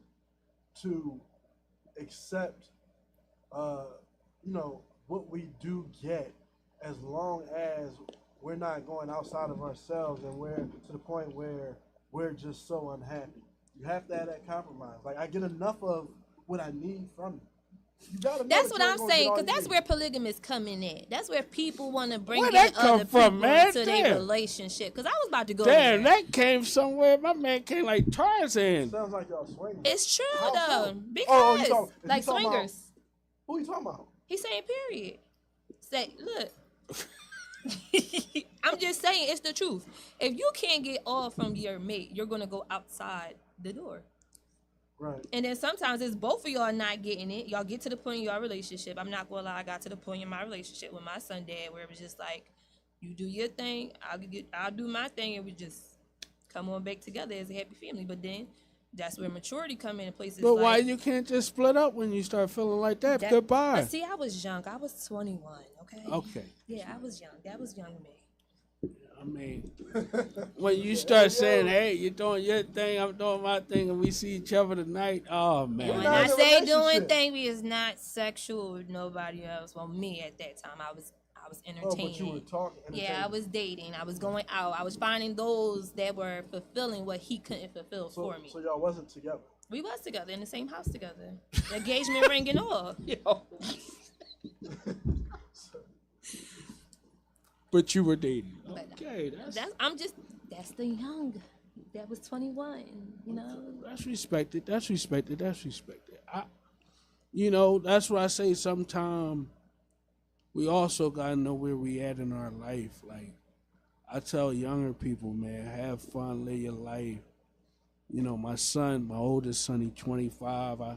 to accept what we do get, as long as we're not going outside of ourselves and we're to the point where we're just so unhappy. You have to have that compromise. Like, I get enough of what I need from you. That's what I'm saying, because that's where polygamists come in at. That's where people want to bring in that other come people from, man? into their relationship. Because I was about to go Damn, there. that came somewhere. My man came like Tarzan. Sounds like y'all swinging. It's true, How though. so? Because, like talking about- swingers. Who you talking about? He's saying period. Say, look. I'm just saying, it's the truth. If you can't get all from your mate, you're going to go outside the door. Right. And then sometimes it's both of y'all not getting it. Y'all get to the point in your relationship. I'm not going to lie, I got to the point in my relationship with my son dad where it was just like, you do your thing, I'll do my thing, and we just come on back together as a happy family. But then that's where maturity come into place. But why you can't just split up when you start feeling like that? Goodbye. See, I was young. I was 21, okay? Okay. Yeah, I was young. That was young me. I mean, when you start saying, hey, you're doing your thing, I'm doing my thing, and we see each other tonight, oh, man. When I say doing thing, we is not sexual with nobody else. Well, me at that time, I was entertaining. But you were talking. Yeah, I was dating. I was going out. I was finding those that were fulfilling what he couldn't fulfill for me. So y'all wasn't together? We was together in the same house together. The engagement ring and all. But you were dating. But Okay, that's the young. That was 21, you know. That's respected. That's respected. That's respected. That's why I say sometimes we also gotta know where we at in our life. Like, I tell younger people, man, have fun, live your life. My son, my oldest son, he's 25. I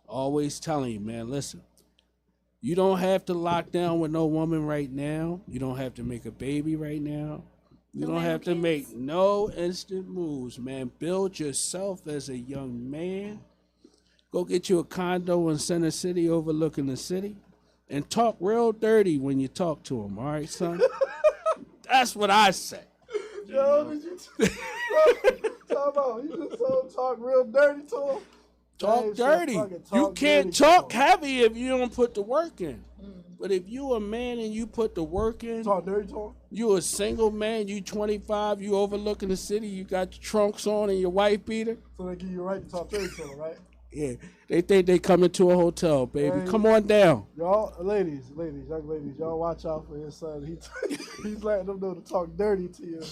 always tell him, man, listen, you don't have to lock down with no woman right now. You don't have to make a baby right now. You don't have to make no instant moves, man. Build yourself as a young man. Go get you a condo in Center City overlooking the city. And talk real dirty when you talk to him, all right, son? That's what I say. Yo, did you talk about? You just talk real dirty to him? Talk dirty. You can't talk heavy if you don't put the work in. But if you a man and you put the work in, talk dirty to him. You a single man, you 25, you overlooking the city, you got your trunks on and your wife beater. So they give you a right to talk dirty to him, right? Yeah, they think they coming to a hotel, baby. Hey, come on down. Y'all, young ladies, y'all watch out for his son. He's letting them know to talk dirty to you.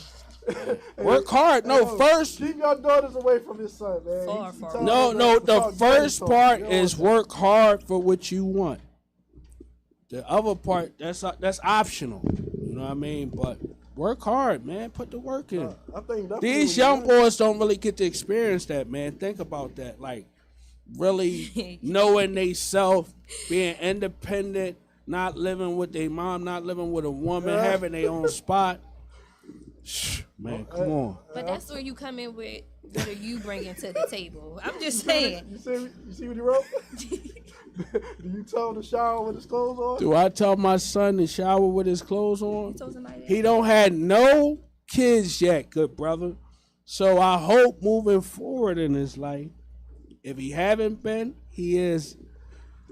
Work hard. First. Keep your daughters away from his son, man. No, the first part is work hard for what you want. The other part, that's optional. You know what I mean? But work hard, man. Put the work in. I think definitely These young boys don't really get to experience that, man. Think about that. Like, really knowing they self, being independent, not living with their mom, not living with a woman, having their own spot. Man, come on. But that's where you come in with what are you bringing to the table. I'm just saying. You see what he wrote? Do you tell him to shower with his clothes on? Do I tell my son to shower with his clothes on? Told somebody that. He don't have no kids yet, good brother. So I hope moving forward in his life, if he haven't been, he is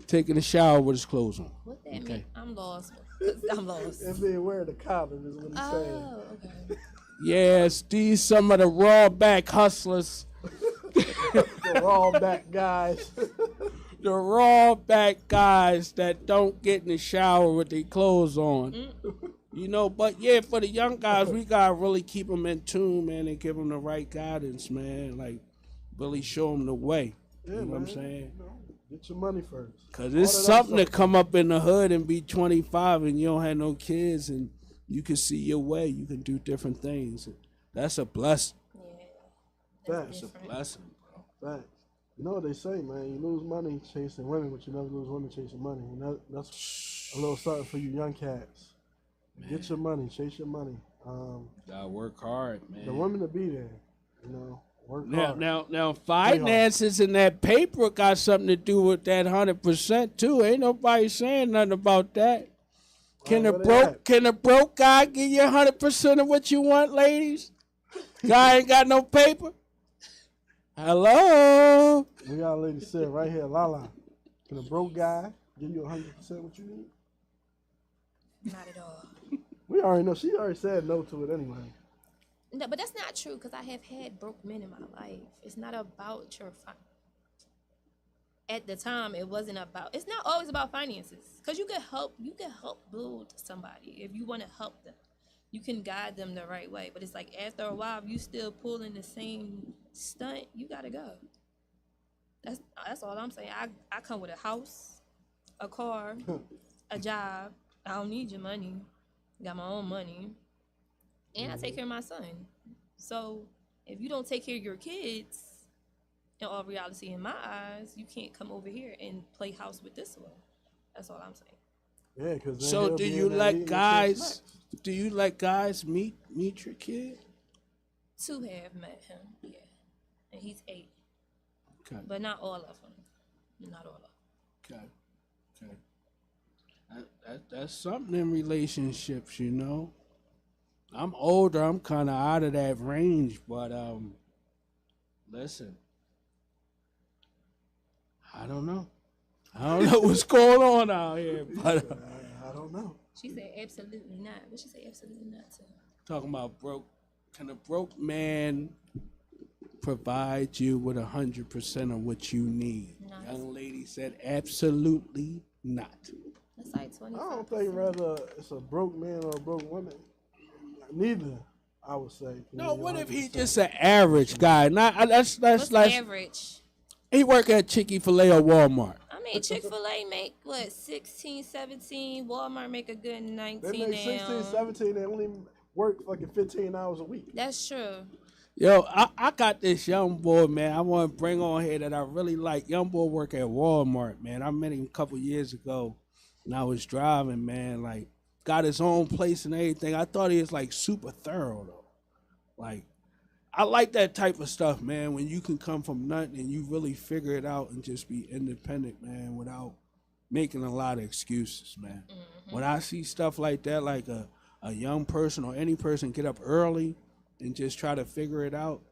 taking a shower with his clothes on. What that mean? I'm lost. 'Cause I'm lost. And being wearing the collar is what he's saying. Oh, okay. Yes, these some of the raw back hustlers. The raw back guys. The raw back guys that don't get in the shower with their clothes on. You know, but yeah, for the young guys, we gotta really keep them in tune, man, and give them the right guidance, man. Like, really show them the way. Yeah, You know what I'm man. saying? You know, get your money first. Because it's All of that something to stuff. come up in the hood and be 25 and you don't have no kids and you can see your way. You can do different things. That's a blessing. Facts. That's a blessing, bro. Facts. You know what they say, man. You lose money chasing women, but you never lose women chasing money. And that's a little something for you young cats. Get your money. Chase your money. Gotta work hard, man. The women to be there. You know, work Now, hard. now, finances and that paper got something to do with that 100% too. Ain't nobody saying nothing about that. Can where the they at? broke guy give you 100% of what you want, ladies? Guy ain't got no paper. Hello. We got a lady sitting right here, Lala. Can a broke guy give you 100% what you need? Not at all. We already know. She already said no to it anyway. No, but that's not true because I have had broke men in my life. It's not about your at the time it wasn't about. It's not always about finances because you can help build somebody if you want to help them. You can guide them the right way, but it's like after a while, if you still pulling the same stunt, you gotta go. That's all I'm saying. I come with a house, a car, a job. I don't need your money. Got my own money, and I take care of my son. So if you don't take care of your kids, in all reality, in my eyes, you can't come over here and play house with this one. That's all I'm saying. Yeah, because So do you let guys? Do you let guys meet your kid? 2 have met him, yeah, and he's 8, Okay. but not all of them. Not all of them. Okay. That's something in relationships, you know. I'm older. I'm kind of out of that range, but listen, I don't know. I don't know what's going on out here, but I don't know. She said absolutely not. What she say absolutely not to? talking about broke. Can a broke man provide you with 100% of what you need? No. Young lady said absolutely not. That's like 20. I don't think rather it's a broke man or a broke woman. Neither, I would say. No, what if he just an average guy? Not that's What's like average? he work at Chick-fil-A or Walmart. I mean, Chick-fil-A make, 16, 17. Walmart make a good 19 They make 16, now. 17, they only work fucking 15 hours a week. That's true. Yo, I got this young boy, man. I want to bring on here that I really like. Young boy work at Walmart, man. I met him a couple years ago, and I was driving, man. Like, got his own place and everything. I thought he was like super thorough though. Like, I like that type of stuff, man. When you can come from nothing and you really figure it out and just be independent, man, without making a lot of excuses, man. Mm-hmm. When I see stuff like that, like a young person or any person get up early and just try to figure it out,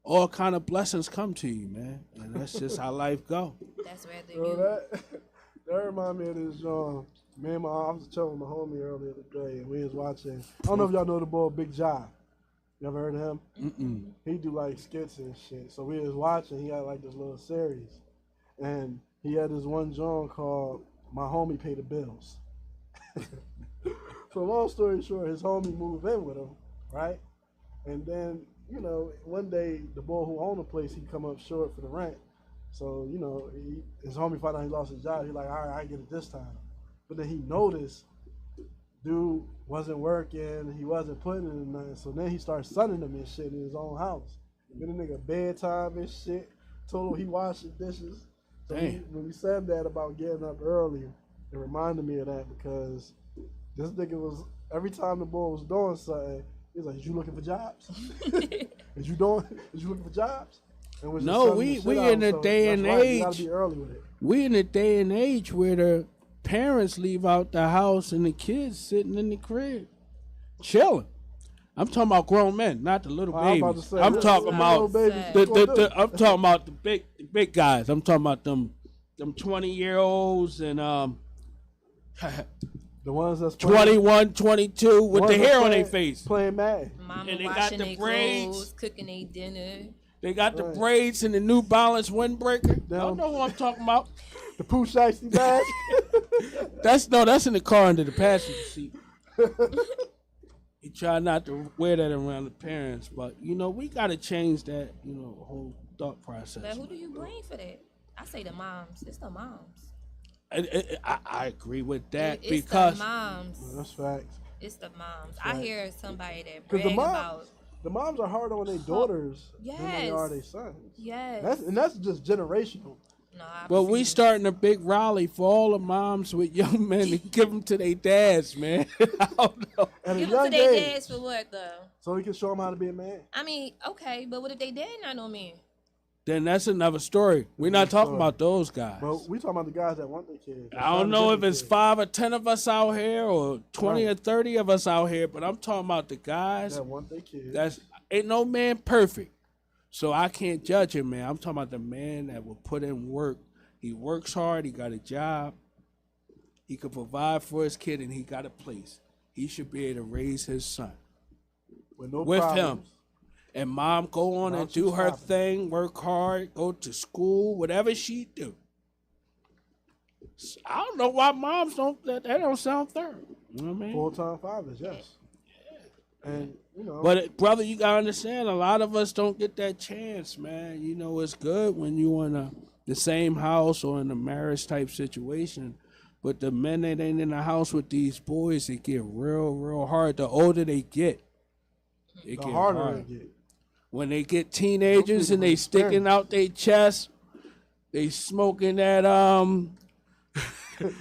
all kind of blessings come to you, man. And that's just how life go. That's rather So you. that remind me of this me and I was telling my homie earlier today, and we was watching. I don't know if y'all know the boy Big Jai. You ever heard of him? Mm-mm. He do like skits and shit. So we was watching. He had like this little series, and he had this one joint called "My Homie Pay the Bills." So long story short, his homie moved in with him, right? And then one day the boy who owned the place, he come up short for the rent. So his homie found out he lost his job. He like, all right, I get it this time. But then he noticed dude wasn't working, he wasn't putting in nothing. So then he started sunning him and shit in his own house. Then the nigga bedtime and shit. Told him he washed his dishes. So when we said that about getting up early, it reminded me of that because this nigga was, every time the boy was doing something, he was like, "Is you looking for jobs? Is you looking for jobs?" And was no, we in a day and age. You gotta be early with it. We in a day and age where the parents leave out the house and the kids sitting in the crib, chilling. I'm talking about grown men, not the little babies. I'm talking about I'm talking about the big guys. I'm talking about them 20-year-olds and the ones that's 21, 22 with the hair on their face, playing mad. Mama and they washing got the their braids, clothes, cooking their dinner. They got the braids and the New Balance windbreaker. Y'all know who I'm talking about. The Pooh Shiesty bag. That's in the car under the passenger seat. He tried not to wear that around the parents, but we gotta change that, whole thought process. But who do you blame for that? I say the moms. It's the moms. I agree with that It's because the moms. That's facts. It's the moms. I hear somebody that brag about. The moms are harder on their daughters than they are their sons. Yes. That's just generational. No, but we starting a big rally for all the moms with young men to give them to their dads, man. I don't know. Give them to their dads for what, though? So we can show them how to be a man. I mean, okay, but what if they dad not no man? Then that's another story. We're not talking about those guys. But we talking about the guys that want their kids. I don't know if it's 5 or 10 of us out here or 20 or 30 of us out here, but I'm talking about the guys that want their kids. Ain't no man perfect. So I can't judge him, man. I'm talking about the man that will put in work. He works hard. He got a job. He can provide for his kid, and he got a place. He should be able to raise his son with him. And mom go on and do her thing, work hard, go to school, whatever she do. I don't know why moms that don't sound fair. You know what I mean? Full-time fathers, yes. And but brother, you gotta understand, a lot of us don't get that chance, man. It's good when you in the same house or in a marriage type situation, but the men that ain't in the house with these boys, it get real hard. The older they get, it the get harder hard. they get. When they get teenagers and they sticking out their chest, they smoking that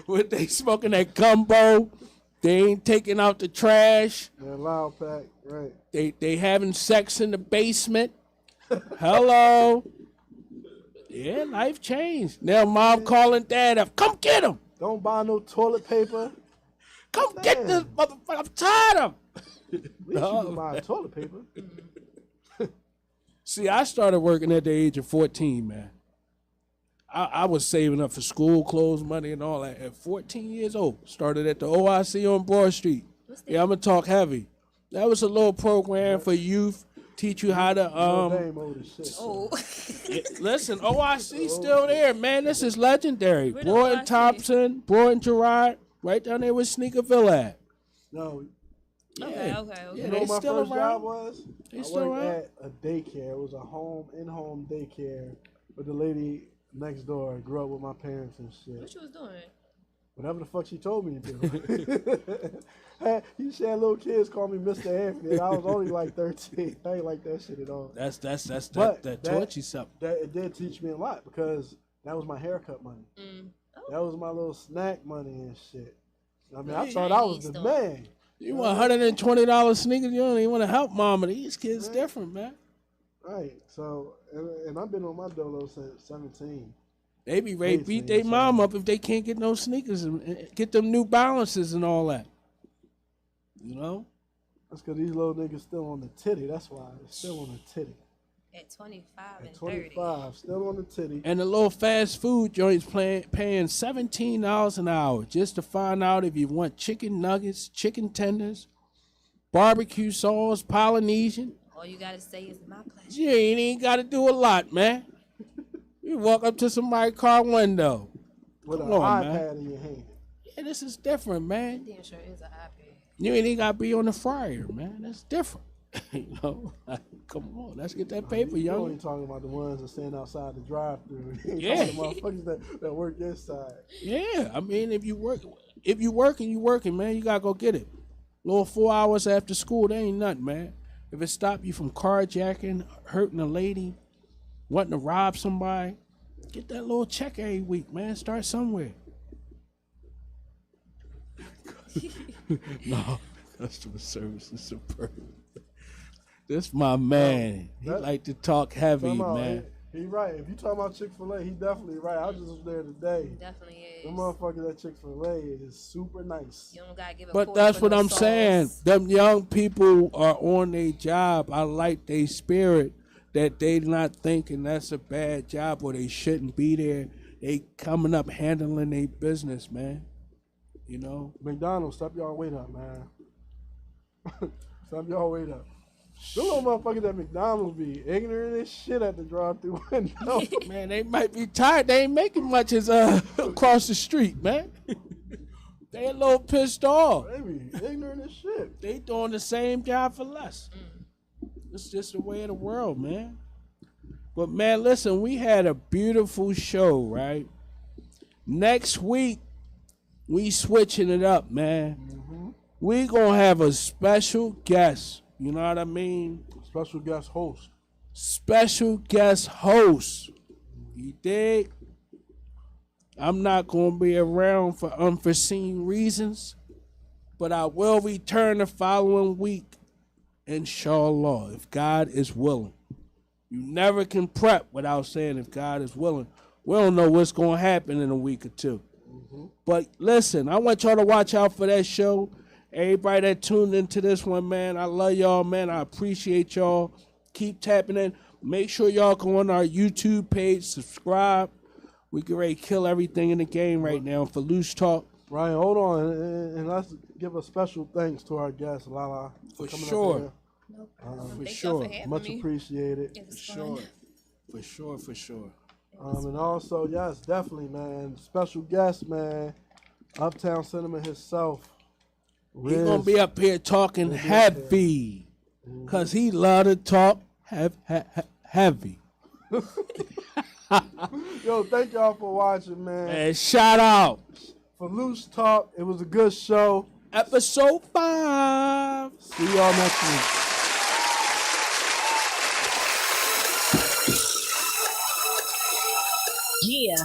what they smoking that gumbo. They ain't taking out the trash. That loud pack, right? They having sex in the basement. Hello. Yeah, life changed. Now mom calling dad up. Come get him. Don't buy no toilet paper. Come get this motherfucker. I'm tired of him. At least you can buy toilet paper. See, I started working at the age of 14, man. I was saving up for school clothes money and all that at 14 years old. Started at the OIC on Broad Street. Yeah, I'm going to talk heavy. That was a little program for youth, teach you how to... Listen, OIC still there, man. This is legendary. Broad and Thompson, Broad and Gerard, right down there with Sneakerville at. No. Okay. You know what my first job was? They I worked at a daycare. It was a in-home daycare with the lady next door. I grew up with my parents and shit. What you was doing? Whatever the fuck she told me to do. She had little kids call me Mr. Anthony. I was only like 13. I ain't like that shit at all. That taught you something. It did teach me a lot because that was my haircut money. That was my little snack money and shit. I mean, I thought I was the man. You want $120 sneakers? You don't even want to help mama. These kids different, man. Right. So, and I've been on my dolo since 17. They be ready to beat their mom up if they can't get no sneakers and get them New Balances and all that. That's because these little niggas still on the titty. That's why. They're still on the titty. At 25 and 25, still on the titty. And the little fast food joints paying $17 an hour just to find out if you want chicken nuggets, chicken tenders, barbecue sauce, Polynesian. All you gotta say is my pleasure. You ain't got to do a lot, man. You walk up to somebody's car window. With an iPad in your hand. Yeah, this is different, man. Damn sure is an iPad. You ain't got to be on the fryer, man. That's different. Come on, let's get that paper, you young. You ain't talking about the ones that stand outside the drive-thru. Yeah. Talking about motherfuckers that work inside. Yeah, I mean, if you work, if you working, man. You gotta go get it. Little 4 hours after school, that ain't nothing, man. If it stop you from carjacking, hurting a lady, wanting to rob somebody, get that little check every week, man. Start somewhere. No, customer service is superb. This my man. He like to talk heavy, man. He right. If you talking about Chick-fil-A, he definitely right. I just was there today. He definitely is. The motherfucker at Chick-fil-A is super nice. You don't gotta give a But quarter that's for what no I'm sauce. saying. Them young people are on their job. I like their spirit that they not thinking that's a bad job or they shouldn't be there. They coming up handling their business, man. You know? McDonald's, step y'all weight up, man. Step y'all weight up. Them little motherfuckers at McDonald's be ignorant as shit at the drive-thru window. Man, they might be tired. They ain't making much as across the street, man. They a little pissed off. They be ignorant as shit. They doing the same job for less. It's just the way of the world, man. But man, listen, we had a beautiful show, right? Next week, we switching it up, man. We gonna have a special guest. You know what I mean? Special guest host. Special guest host. You dig? I'm not gonna be around for unforeseen reasons, but I will return the following week, inshallah, if God is willing. You never can prep without saying if God is willing. We don't know what's gonna happen in a week or two. But listen, I want y'all to watch out for that show. Everybody that tuned into this one, man, I love y'all, man. I appreciate y'all. Keep tapping in. Make sure y'all go on our YouTube page, subscribe. We get ready to kill everything in the game right now for Filoosh Talk. Ryan, hold on, and let's give a special thanks to our guest, Lala. For coming sure. up here. No For problem. Thank y'all sure. for having Much me. appreciated. It was For fun. sure. For sure. And also, yes, definitely, man. Special guest, man. Uptown Cinnamon himself. He gonna be up here talking heavy, cause he love to talk heavy. Yo, thank y'all for watching, man. And shout out Filoosh Talk. It was a good show. episode 5. See y'all next week. Yeah.